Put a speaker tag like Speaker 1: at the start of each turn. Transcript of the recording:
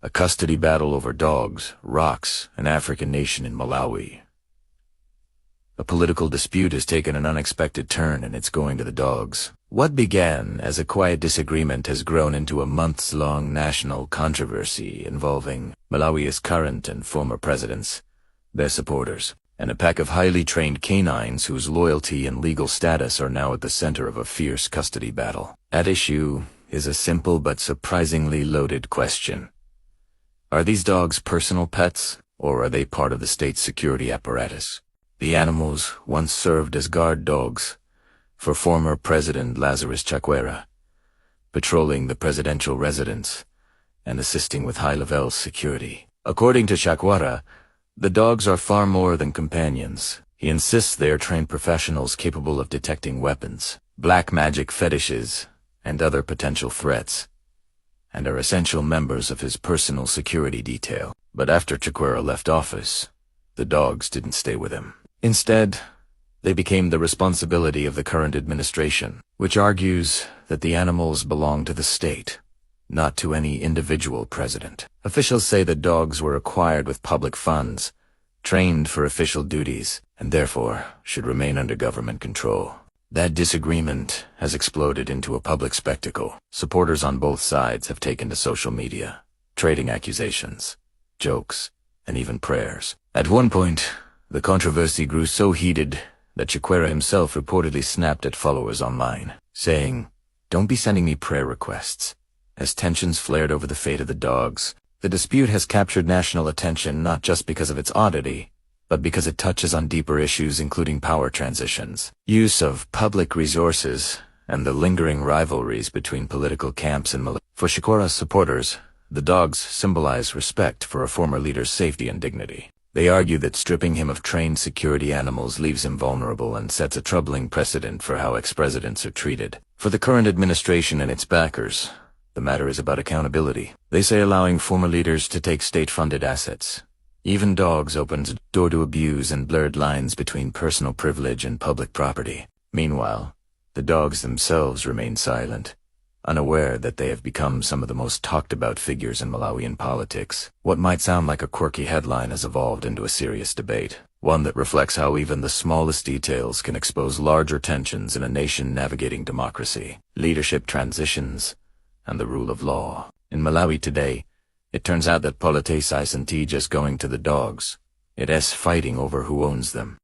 Speaker 1: A custody battle over dogs rocks an African nation in Malawi. A political dispute has taken an unexpected turn and it's going to the dogs. What began as a quiet disagreement has grown into a months-long national controversy involving Malawi's current and former presidents, their supporters, and a pack of highly trained canines whose loyalty and legal status are now at the center of a fierce custody battle. At issue is a simple but surprisingly loaded question. Are these dogs personal pets, or are they part of the state's security apparatus? The animals once served as guard dogs for former President Lazarus Chakwera, patrolling the presidential residence and assisting with high-level security. According to Chakwera, the dogs are far more than companions. He insists they are trained professionals capable of detecting weapons, black magic fetishes, and other potential threats, and are essential members of his personal security detail. But after Chakwera left office, the dogs didn't stay with him. Instead, they became the responsibility of the current administration, which argues that the animals belong to the state, not to any individual president. Officials say that dogs were acquired with public funds, trained for official duties, and therefore should remain under government control. That disagreement has exploded into a public spectacle. Supporters on both sides have taken to social media, trading accusations, jokes, and even prayers. At one point, the controversy grew so heated that Chakwera himself reportedly snapped at followers online, saying, "Don't be sending me prayer requests." As tensions flared over the fate of the dogs, the dispute has captured national attention not just because of its oddity, but because it touches on deeper issues including power transitions, use of public resources, and the lingering rivalries between political camps and military. For Chakwera's supporters, the dogs symbolize respect for a former leader's safety and dignity. They argue that stripping him of trained security animals leaves him vulnerable and sets a troubling precedent for how ex-presidents are treated. For the current administration and its backers, the matter is about accountability. They say allowing former leaders to take state-funded assets, even dogs, opens a door to abuse and blurred lines between personal privilege and public property. Meanwhile, the dogs themselves remain silent, unaware that they have become some of the most talked-about figures in Malawian politics. What might sound like a quirky headline has evolved into a serious debate, one that reflects how even the smallest details can expose larger tensions in a nation navigating democracy, leadership transitions, and the rule of law. In Malawi today, it turns out that politics isn't just going to the dogs. It is fighting over who owns them.